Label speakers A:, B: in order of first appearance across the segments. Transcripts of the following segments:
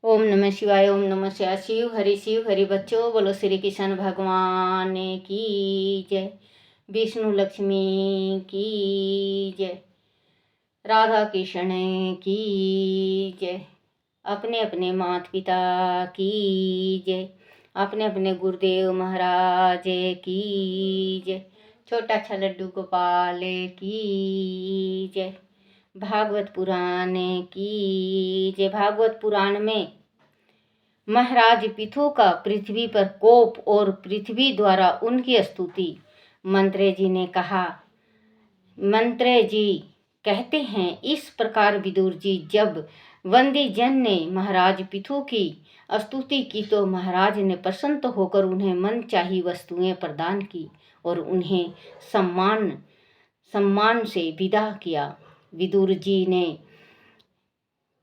A: ओम नमः शिवाय। ओम नमः शिव हरि बच्चों, बोलो श्री कृष्ण भगवान की जय। विष्णु लक्ष्मी की जय। राधा कृष्ण की जय। अपने अपने माता पिता की जय। अपने अपने गुरुदेव महाराज की जय। छोटा सा लड्डू गोपाल की जय। भागवत पुराण की जय। भागवत पुराण में महाराज पिथु का पृथ्वी पर कोप और पृथ्वी द्वारा उनकी स्तुति। मंत्रे जी ने कहा, मंत्रे जी कहते हैं, इस प्रकार विदुर जी जब वंदी जन ने महाराज पिथु की स्तुति की तो महाराज ने प्रसन्न होकर उन्हें मन चाही वस्तुएं प्रदान की और उन्हें सम्मान से विदा किया। विदुर जी ने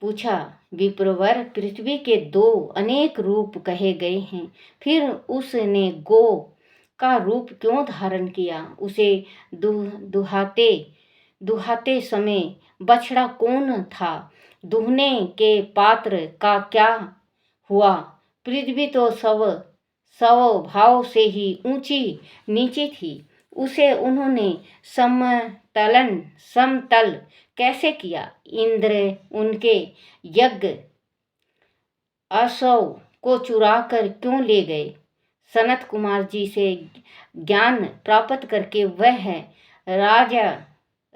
A: पूछा, विप्रवर, पृथ्वी के दो अनेक रूप कहे गए हैं, फिर उसने गो का रूप क्यों धारण किया? उसे दुहाते समय बछड़ा कौन था? दुहने के पात्र का क्या हुआ? पृथ्वी तो स्वभाव से ही ऊंची नीची थी, उसे उन्होंने समतल कैसे किया? इंद्र उनके यज्ञ असव को चुरा कर क्यों ले गए? सनत कुमार जी से ज्ञान प्राप्त करके वह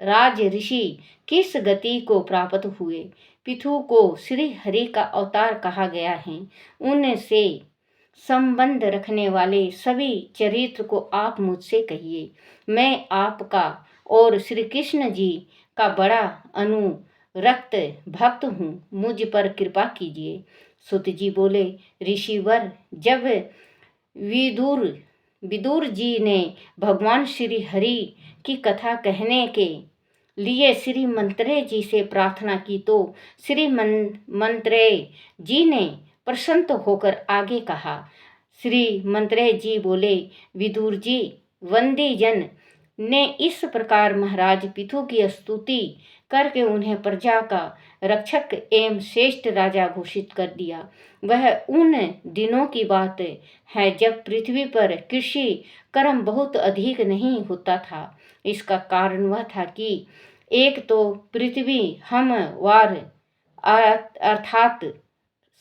A: राज ऋषि किस गति को प्राप्त हुए? पिथु को श्री हरि का अवतार कहा गया है। उनसे संबंध रखने वाले सभी चरित्र को आप मुझसे कहिए। मैं आपका और श्री कृष्ण जी का बड़ा अनुरक्त भक्त हूँ, मुझ पर कृपा कीजिए। सुत जी बोले, ऋषिवर, जब विदुर जी ने भगवान श्री हरि की कथा कहने के लिए श्री मंत्रे जी से प्रार्थना की तो श्री मंत्रे जी ने प्रसन्न होकर आगे कहा। श्री मंत्रे जी बोले, विदुर जी, वंदी जन ने इस प्रकार महाराज पिथु की स्तुति करके उन्हें प्रजा का रक्षक एवं श्रेष्ठ राजा घोषित कर दिया। वह उन दिनों की बात है जब पृथ्वी पर कृषि कर्म बहुत अधिक नहीं होता था। इसका कारण वह था कि एक तो पृथ्वी हमवार अर्थात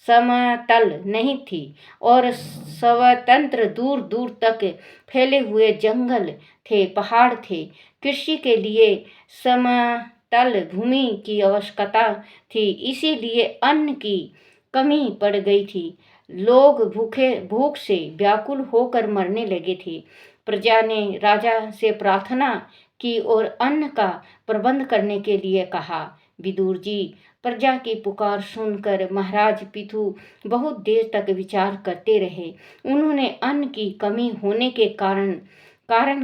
A: समतल नहीं थी और स्वतंत्र दूर दूर तक फैले हुए जंगल थे, पहाड़ थे। कृषि के लिए समतल भूमि की आवश्यकता थी, इसीलिए अन्न की कमी पड़ गई थी। लोग भूख से व्याकुल होकर मरने लगे थे। प्रजा ने राजा से प्रार्थना की और अन्न का प्रबंध करने के लिए कहा। विदुर जी, प्रजा की पुकार सुनकर महाराज पिथु बहुत देर तक विचार करते रहे। उन्होंने अन्न की कमी होने के कारण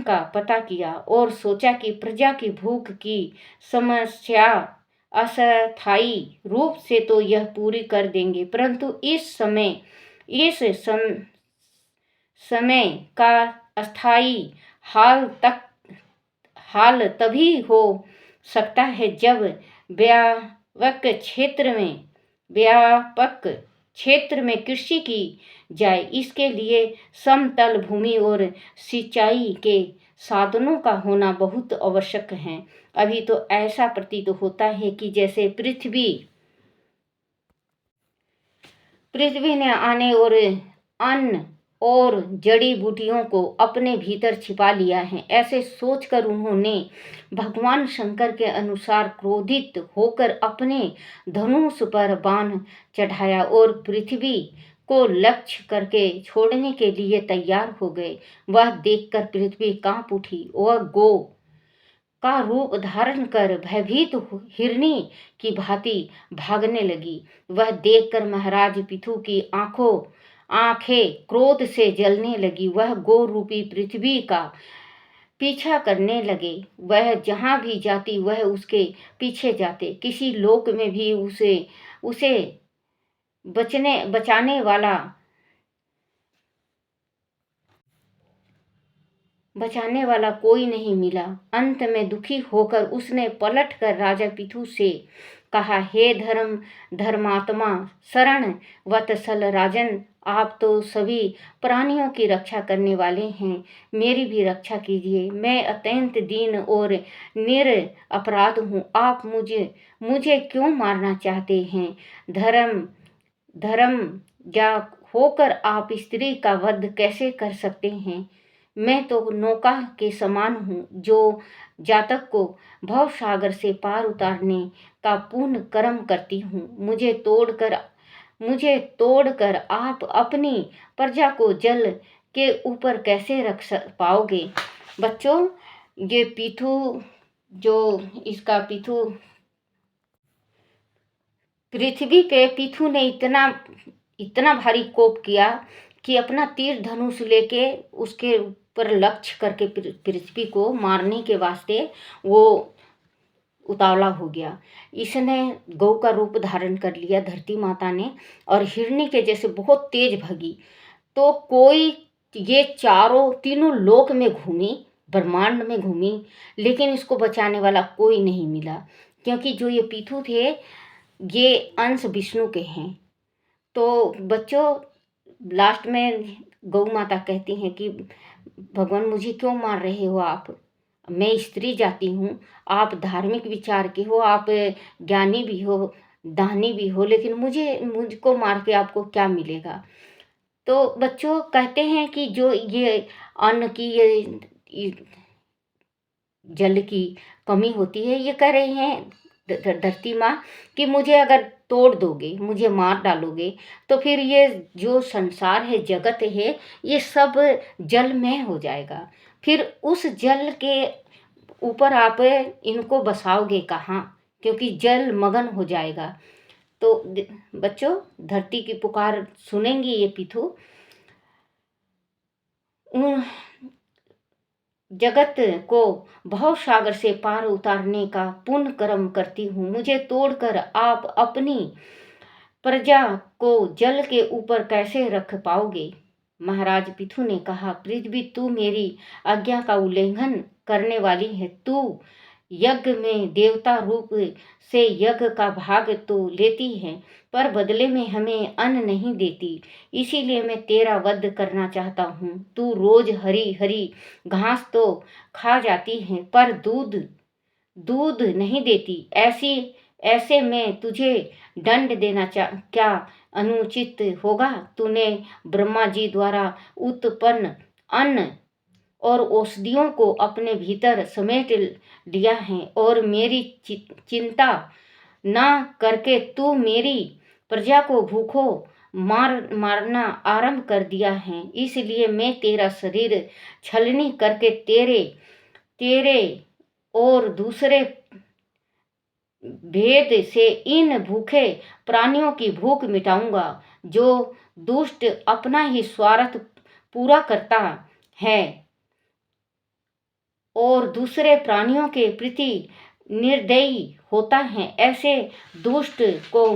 A: का पता किया और सोचा कि प्रजा की भूख की समस्या अस्थायी रूप से तो यह पूरी कर देंगे, परंतु इस समय का अस्थायी हाल तभी हो सकता है जब व्यापक क्षेत्र में कृषि की जाए। इसके लिए समतल भूमि और सिंचाई के साधनों का होना बहुत आवश्यक है। अभी तो ऐसा प्रतीत होता है कि जैसे पृथ्वी ने आने और अन्न और जड़ी बूटियों को अपने भीतर छिपा लिया है। ऐसे सोचकर उन्होंने भगवान शंकर के अनुसार क्रोधित होकर अपने धनुष पर बाण चढ़ाया और पृथ्वी को लक्ष्य करके छोड़ने के लिए तैयार हो गए। वह देखकर पृथ्वी कांप उठी। वह गो का रूप धारण कर भयभीत हिरनी की भांति भागने लगी। वह देखकर महाराज पिथु की आंखें क्रोध से जलने लगी। वह गो रूपी पृथ्वी का पीछा करने लगे। वह जहां भी जाती वह उसके पीछे जाते। किसी लोक में भी उसे बचाने वाला बचाने वाला कोई नहीं मिला। अंत में दुखी होकर उसने पलटकर राजा पिथु से कहा, हे धर्मात्मा शरण वत्सल राजन, आप तो सभी प्राणियों की रक्षा करने वाले हैं, मेरी भी रक्षा कीजिए। मैं अत्यंत दीन और निरपराध हूँ। आप मुझे क्यों मारना चाहते हैं? धर्म धर्म या होकर आप स्त्री का वध कैसे कर सकते हैं? मैं तो नौका के समान हूँ जो जातक को भव सागर से पार उतारने का पुण्य कर्म करती हूँ। मुझे तोड़कर आप अपनी प्रजा को जल के ऊपर कैसे रख पाओगे? बच्चों, ये पिथु जो इसका पिथु पृथ्वी पे पिथु ने इतना भारी कोप किया कि अपना तीर धनुष लेके उसके ऊपर लक्ष्य करके पृथ्वी को मारने के वास्ते वो उतावला हो गया। इसने गौ का रूप धारण कर लिया धरती माता ने, और हिरनी के जैसे बहुत तेज भगी। तो कोई ये तीनों लोक में घूमी, ब्रह्मांड में घूमी, लेकिन इसको बचाने वाला कोई नहीं मिला, क्योंकि जो ये पिथु थे ये अंश विष्णु के हैं। तो बच्चों, लास्ट में गौ माता कहती हैं कि भगवान मुझे क्यों मार रहे हो आप? मैं स्त्री जाति हूँ, आप धार्मिक विचार के हो, आप ज्ञानी भी हो, दानी भी हो, लेकिन मुझको मार के आपको क्या मिलेगा? तो बच्चों कहते हैं कि जो ये अन्न की ये जल की कमी होती है, ये कह रहे हैं धरती माँ कि मुझे अगर तोड़ दोगे, मुझे मार डालोगे, तो फिर ये जो संसार है, जगत है, ये सब जलमय हो जाएगा। फिर उस जल के ऊपर आप इनको बसाओगे कहाँ? क्योंकि जल मगन हो जाएगा। तो बच्चों, धरती की पुकार सुनेंगी ये पिथु। जगत को भव सागर से पार उतारने का पुण्य कर्म करती हूँ। मुझे तोड़कर आप अपनी प्रजा को जल के ऊपर कैसे रख पाओगे? महाराज पिथु ने कहा, पृथ्वी तू मेरी आज्ञा का उल्लंघन करने वाली है। तू यज्ञ में देवता रूप से यज्ञ का भाग तो लेती है, पर बदले में हमें अन्न नहीं देती। इसीलिए मैं तेरा वध करना चाहता हूँ। तू रोज हरी हरी घास तो खा जाती है, पर दूध नहीं देती। ऐसे में तुझे दंड देना क्या अनुचित होगा? तूने ब्रह्मा जी द्वारा उत्पन्न अन्न और औषधियों को अपने भीतर समेट लिया है, और मेरी चिंता न करके तू मेरी प्रजा को भूखों मारना आरंभ कर दिया है। इसलिए मैं तेरा शरीर छलनी करके तेरे और दूसरे भेद से इन भूखे प्राणियों की भूख मिटाऊंगा। जो दुष्ट अपना ही स्वार्थ पूरा करता है और दूसरे प्राणियों के प्रति निर्दयी होता है, ऐसे दुष्ट को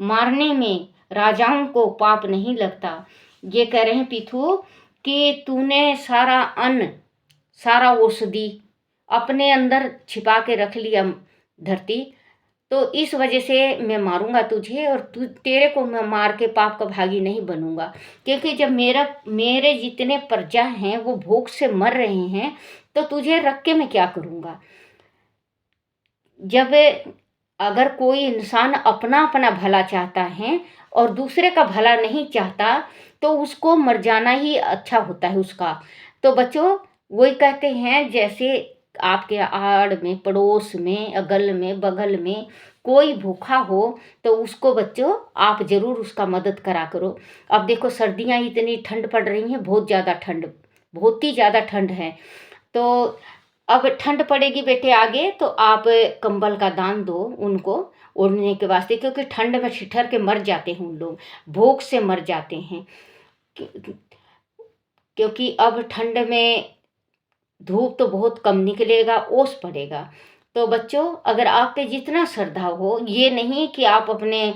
A: मारने में राजाओं को पाप नहीं लगता। ये कह रहे हैं पिथु कि तूने सारा अन्न, सारा औषधि अपने अंदर छिपा के रख लिया धरती, तो इस वजह से मैं मारूंगा तुझे, और तेरे को मैं मार के पाप का भागी नहीं बनूंगा। क्योंकि जब मेरे जितने प्रजा हैं वो भूख से मर रहे हैं, तो तुझे रख के मैं क्या करूंगा? जब अगर कोई इंसान अपना भला चाहता है और दूसरे का भला नहीं चाहता, तो उसको मर जाना ही अच्छा होता है उसका। तो बच्चों, वही कहते हैं, जैसे आपके आड़ में, पड़ोस में, अगल में, बगल में कोई भूखा हो, तो उसको बच्चों आप ज़रूर उसका मदद करा करो। अब देखो सर्दियाँ इतनी ठंड पड़ रही हैं, बहुत ही ज़्यादा ठंड है। तो अब ठंड पड़ेगी बेटे आगे, तो आप कंबल का दान दो उनको ओढ़ने के वास्ते, क्योंकि ठंड में ठिठर के मर जाते हैं उन लोग, भूख से मर जाते हैं। क्योंकि अब ठंड में धूप तो बहुत कम निकलेगा, ओस पड़ेगा। तो बच्चों, अगर आप पे जितना श्रद्धा हो, ये नहीं कि आप अपने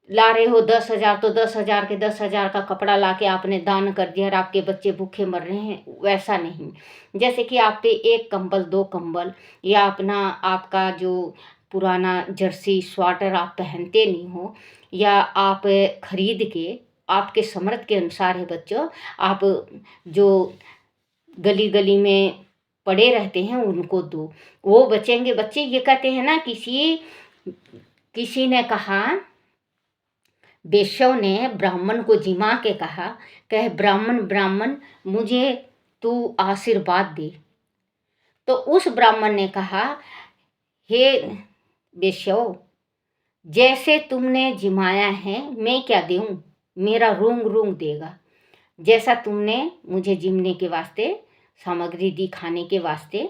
A: ला रहे हो 10,000 तो 10,000 के 10,000 का कपड़ा ला के आपने दान कर दिया और आपके बच्चे भूखे मर रहे हैं, वैसा नहीं। जैसे कि आप पे एक कंबल, दो कंबल, या अपना आपका जो पुराना जर्सी स्वेटर आप पहनते नहीं हो, या आप खरीद के आपके समर्थ के अनुसार है बच्चों, आप जो गली गली में पड़े रहते हैं उनको दो, वो बचेंगे। बच्चे ये कहते हैं ना, किसी किसी ने कहा, बेश्याओं ने ब्राह्मण को जिमा के कहा, कहे ब्राह्मण ब्राह्मण मुझे तू आशीर्वाद दे। तो उस ब्राह्मण ने कहा, हे बेश्याओं, जैसे तुमने जिमाया है मैं क्या दूं, मेरा रूंग रूंग देगा। जैसा तुमने मुझे जिमने के वास्ते सामग्री दी, खाने के वास्ते,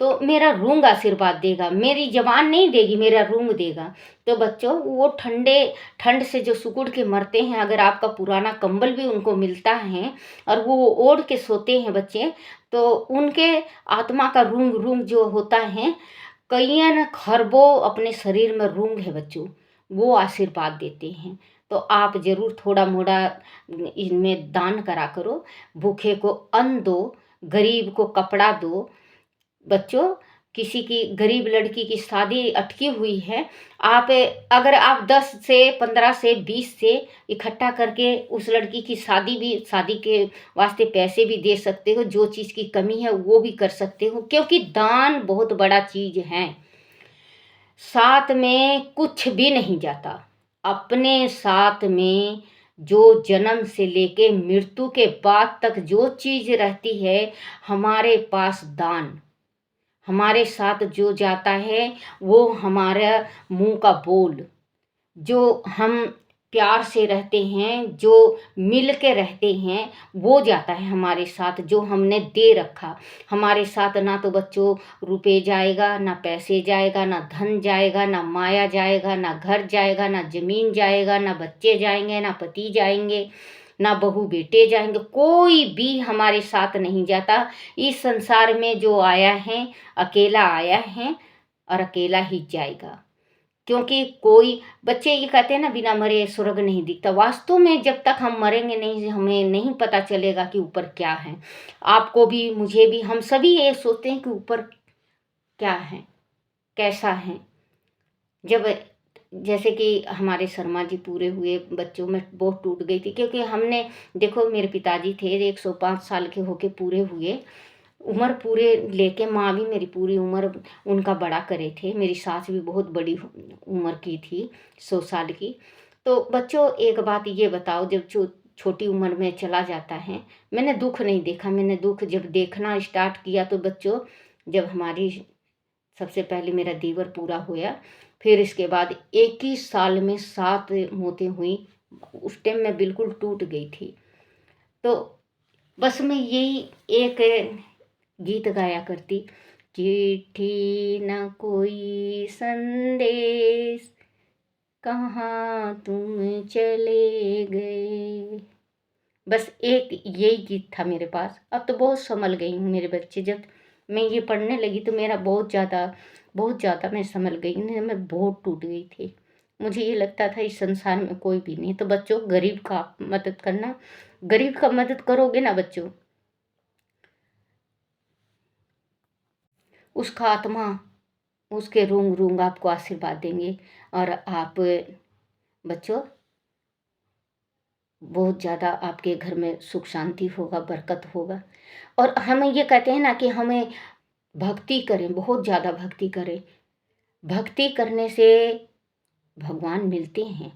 A: तो मेरा रूंग आशीर्वाद देगा, मेरी जबान नहीं देगी, मेरा रूंग देगा। तो बच्चों, वो ठंड से जो सिकुड़ के मरते हैं, अगर आपका पुराना कंबल भी उनको मिलता है और वो ओढ़ के सोते हैं बच्चे, तो उनके आत्मा का रूंग रूंग जो होता है, कईयान खरबों अपने शरीर में रूंग है बच्चों, वो आशीर्वाद देते हैं। तो आप ज़रूर थोड़ा मोड़ा इनमें दान करा करो, भूखे को अन्न दो, गरीब को कपड़ा दो। बच्चों, किसी की गरीब लड़की की शादी अटकी हुई है, आप अगर आप 10 से 15 से 20 से इकट्ठा करके उस लड़की की शादी के वास्ते पैसे भी दे सकते हो, जो चीज़ की कमी है वो भी कर सकते हो, क्योंकि दान बहुत बड़ा चीज़ है। साथ में कुछ भी नहीं जाता, अपने साथ में जो जन्म से लेके मृत्यु के बाद तक जो चीज़ रहती है, हमारे पास दान, हमारे साथ जो जाता है वो हमारा मुंह का बोल, जो हम प्यार से रहते हैं, जो मिल के रहते हैं, वो जाता है हमारे साथ, जो हमने दे रखा हमारे साथ। ना तो बच्चों रुपए जाएगा, ना पैसे जाएगा, ना धन जाएगा, ना माया जाएगा, ना घर जाएगा, ना जमीन जाएगा, ना बच्चे जाएंगे, ना पति जाएंगे, ना बहू बेटे जाएंगे, कोई भी हमारे साथ नहीं जाता। इस संसार में जो आया है अकेला आया है और अकेला ही जाएगा। क्योंकि कोई, बच्चे ये कहते हैं ना, बिना मरे स्वर्ग नहीं दिखता। वास्तव में जब तक हम मरेंगे नहीं, हमें नहीं पता चलेगा कि ऊपर क्या है। आपको भी, मुझे भी, हम सभी ये सोचते हैं कि ऊपर क्या है, कैसा है। जब जैसे कि हमारे शर्मा जी पूरे हुए, बच्चों में बहुत टूट गई थी, क्योंकि हमने, देखो मेरे पिताजी थे 105 साल के होके पूरे हुए, उम्र पूरे लेके, माँ भी मेरी पूरी उम्र उनका बड़ा करे थे, मेरी सास भी बहुत बड़ी उम्र की थी, 100 साल की। तो बच्चों, एक बात ये बताओ, जब छोटी उम्र में चला जाता है, मैंने दुख नहीं देखा, मैंने दुख जब देखना स्टार्ट किया तो बच्चों, जब हमारी सबसे पहले मेरा देवर पूरा हुआ, फिर इसके बाद 21 साल में 7 मौतें हुई, उस टाइम मैं बिल्कुल टूट गई थी। तो बस मैं यही एक गीत गाया करती, चिट्ठी न कोई संदेश, कहाँ तुम चले गए। बस एक यही गीत था मेरे पास। अब तो बहुत संभल गई हूँ मेरे बच्चे, जब मैं ये पढ़ने लगी तो मेरा बहुत ज़्यादा मैं संभल गई, नहीं मैं बहुत टूट गई थी। मुझे ये लगता था इस संसार में कोई भी नहीं। तो बच्चों, गरीब का आप मदद करना, गरीब का मदद करोगे ना बच्चों, उसका आत्मा, उसके रूंग रूंग आपको आशीर्वाद देंगे, और आप बच्चों बहुत ज़्यादा आपके घर में सुख शांति होगा, बरकत होगा। और हम ये कहते हैं ना कि हमें भक्ति करें, बहुत ज़्यादा भक्ति करें। भक्ति करने से भगवान मिलते हैं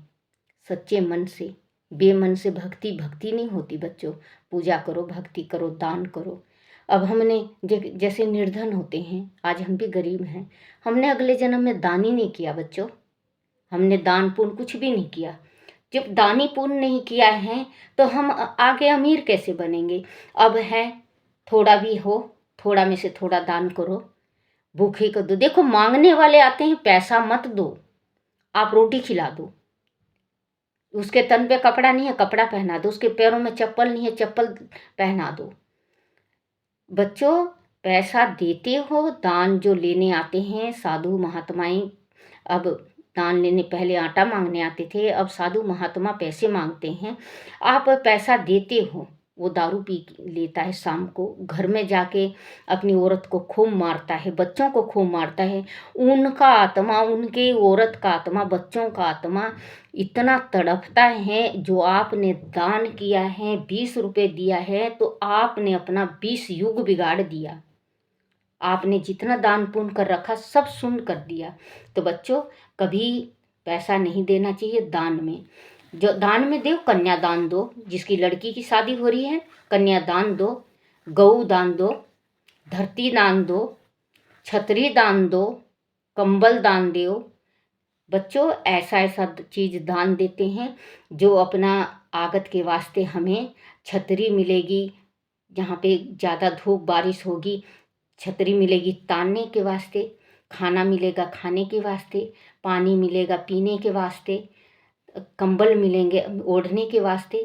A: सच्चे मन से। बेमन से भक्ति भक्ति नहीं होती बच्चों। पूजा करो, भक्ति करो, दान करो। अब हमने जैसे निर्धन होते हैं, आज हम भी गरीब हैं, हमने अगले जन्म में दान ही नहीं किया बच्चों, हमने दान पुण्य कुछ भी नहीं किया। जब दानी पुण्य नहीं किया है तो हम आगे अमीर कैसे बनेंगे। अब है, थोड़ा भी हो, थोड़ा में से थोड़ा दान करो, भूखे को दो। देखो, मांगने वाले आते हैं, पैसा मत दो, आप रोटी खिला दो। उसके तन पे कपड़ा नहीं है, कपड़ा पहना दो। उसके पैरों में चप्पल नहीं है, चप्पल पहना दो। बच्चों, पैसा देते हो, दान जो लेने आते हैं साधु महात्माएं, अब दान लेने पहले आटा मांगने आते थे, अब साधु महात्मा पैसे मांगते हैं। आप पैसा देते हो, वो दारू पी लेता है, शाम को घर में जाके अपनी औरत को खूब मारता है, बच्चों को खूब मारता है। उनका आत्मा, उनके औरत का आत्मा, बच्चों का आत्मा इतना तड़पता है। जो आपने दान किया है, 20 रुपये दिया है, तो आपने अपना 20 युग बिगाड़ दिया। आपने जितना दान पुण्य कर रखा सब शून्य कर दिया। तो बच्चों, कभी पैसा नहीं देना चाहिए दान में। जो दान में दो, कन्यादान दो, जिसकी लड़की की शादी हो रही है कन्यादान दो, गऊ दान दो, धरती दान दो, छतरी दान दो, कंबल दान दो। बच्चों, ऐसा ऐसा चीज़ दान देते हैं जो अपना आगत के वास्ते हमें छतरी मिलेगी, जहाँ पे ज़्यादा धूप बारिश होगी छतरी मिलेगी तानने के वास्ते, खाना मिलेगा खाने के वास्ते, पानी मिलेगा पीने के वास्ते, कंबल मिलेंगे ओढ़ने के वास्ते।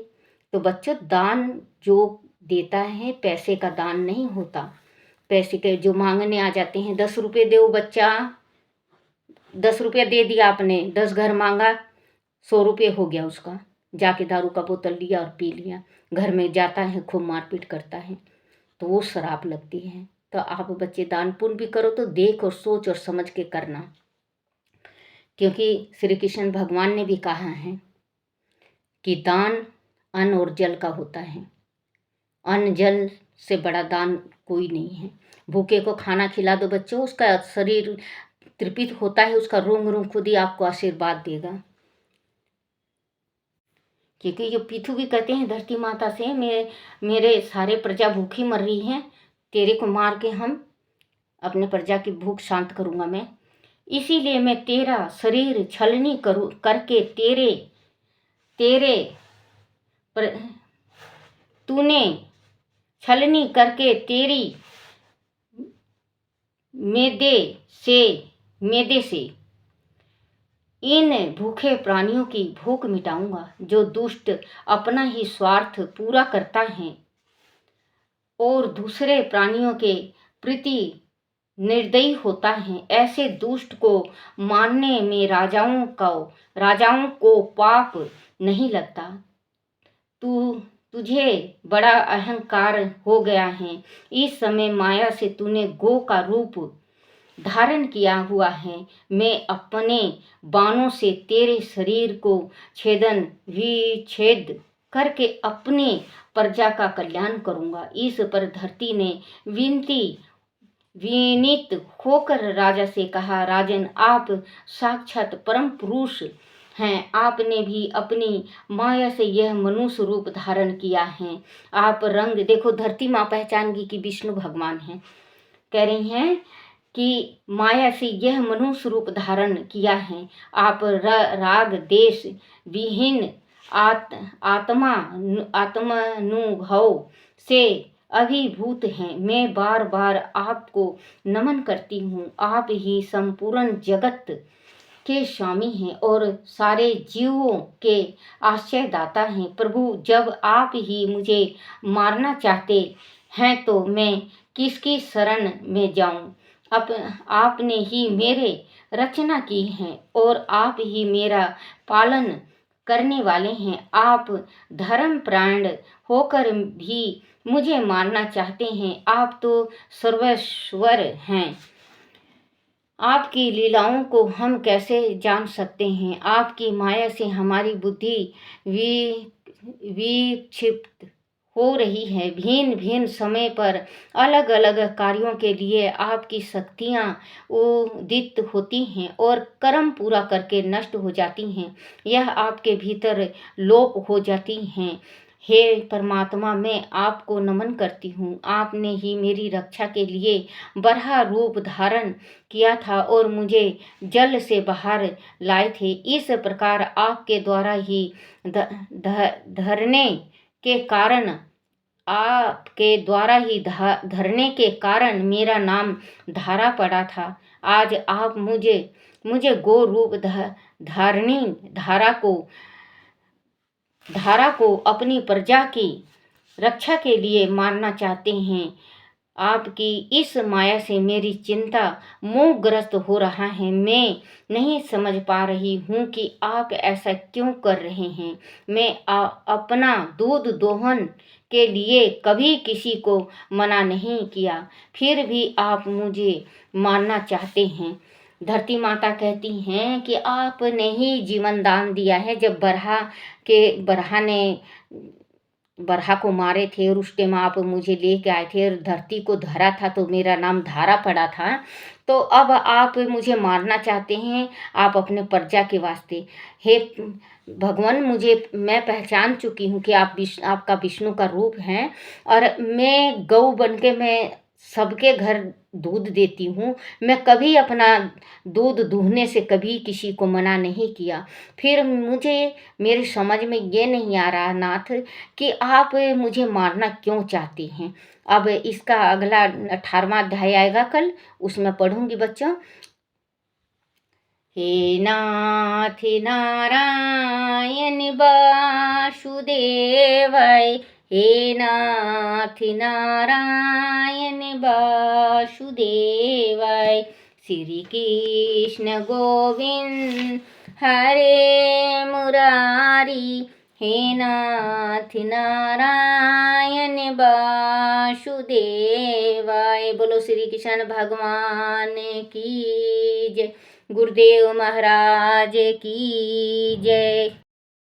A: तो बच्चों, दान जो देता है पैसे का दान नहीं होता। पैसे के जो मांगने आ जाते हैं, 10 रुपये दो बच्चा, 10 रुपये दे दिया आपने, 10 घर मांगा, 100 रुपये हो गया उसका, जाके दारू का बोतल लिया और पी लिया, घर में जाता है खूब मारपीट करता है, तो वो शराब लगती है। तो आप बच्चे दान पुण्य भी करो तो देख और सोच और समझ के करना, क्योंकि श्री कृष्ण भगवान ने भी कहा है कि दान अन्न और जल का होता है। अन्न जल से बड़ा दान कोई नहीं है। भूखे को खाना खिला दो बच्चों, उसका शरीर तृप्त होता है, उसका रोंग रोंग खुद ही आपको आशीर्वाद देगा। क्योंकि जो पृथु भी कहते हैं धरती माता से, मेरे सारे प्रजा भूखी मर रही हैं, तेरे को मार के हम अपने प्रजा की भूख शांत करूँगा मैं, इसीलिए मैं तेरा शरीर छलनी करूँ करके तेरे तूने छलनी करके तेरी मैदे से इन भूखे प्राणियों की भूख मिटाऊंगा। जो दुष्ट अपना ही स्वार्थ पूरा करता है और दूसरे प्राणियों के प्रति निर्दयी होता है, ऐसे दुष्ट को मारने में राजाओं को पाप नहीं लगता। तुझे बड़ा अहंकार हो गया है। इस समय माया से तूने गो का रूप धारण किया हुआ है। मैं अपने बाणों से तेरे शरीर को विच्छेद करके अपने प्रजा का कल्याण करूंगा। इस पर धरती ने विनीत होकर राजा से कहा, राजन, आप साक्षात परम पुरुष हैं। आपने भी अपनी माया से यह मनुष्य रूप धारण किया है। आप रंग देखो, धरती माँ पहचान गई कि विष्णु भगवान हैं। कह रही हैं कि माया से यह मनुष्य रूप धारण किया है। आप राग देश विहीन आत्मानुभव से अभिभूत हैं। मैं बार बार आपको नमन करती हूँ। आप ही संपूर्ण जगत के स्वामी हैं और सारे जीवों के आश्रयदाता हैं। प्रभु, जब आप ही मुझे मारना चाहते हैं तो मैं किसकी शरण में जाऊं? आपने ही मेरे रचना की है और आप ही मेरा पालन करने वाले हैं। आप धर्मपरायण होकर भी मुझे मारना चाहते हैं। आप तो सर्वेश्वर हैं। आपकी लीलाओं को हम कैसे जान सकते हैं? आपकी माया से हमारी बुद्धि विक्षिप्त हो रही है। भिन्न भिन्न समय पर अलग अलग कार्यों के लिए आपकी शक्तियाँ उदित होती हैं और कर्म पूरा करके नष्ट हो जाती हैं। यह आपके भीतर लोप हो जाती हैं। हे परमात्मा, मैं आपको नमन करती हूँ। आपने ही मेरी रक्षा के लिए बराह रूप धारण किया था और मुझे जल से बाहर लाए थे। इस प्रकार आपके द्वारा ही धरने के कारण मेरा नाम धारा पड़ा था। आज आप मुझे गो रूप धारणी धारा को अपनी प्रजा की रक्षा के लिए मारना चाहते हैं। आपकी इस माया से मेरी चिंता मोहग्रस्त हो रहा है। मैं नहीं समझ पा रही हूँ कि आप ऐसा क्यों कर रहे हैं। मैं अपना दूध दोहन के लिए कभी किसी को मना नहीं किया, फिर भी आप मुझे मारना चाहते हैं। धरती माता कहती हैं कि आपने ही जीवन दान दिया है। जब बरहा ने बरहा को मारे थे और उस टाइम आप मुझे लेके आए थे और धरती को धरा था तो मेरा नाम धारा पड़ा था। तो अब आप मुझे मारना चाहते हैं, आप अपने प्रजा के वास्ते। हे भगवान, मैं पहचान चुकी हूँ कि आपका विष्णु का रूप हैं, और मैं गऊ बन के मैं सबके घर दूध देती हूँ। मैं कभी अपना दूध दूहने से कभी किसी को मना नहीं किया। फिर मेरे समझ में ये नहीं आ रहा नाथ कि आप मुझे मारना क्यों चाहती हैं। अब इसका अगला 18वां अध्याय आएगा कल, उसमें पढ़ूंगी बच्चों। हे नाथ नारायण वासुदेवाय, हे नाथ नारायण वासुदेवाय। श्री कृष्ण गोविंद हरे मुरारी, हे नाथ नारायण वासुदेवाय। बोलो श्री कृष्ण भगवान की जय, गुरुदेव महाराज की जय।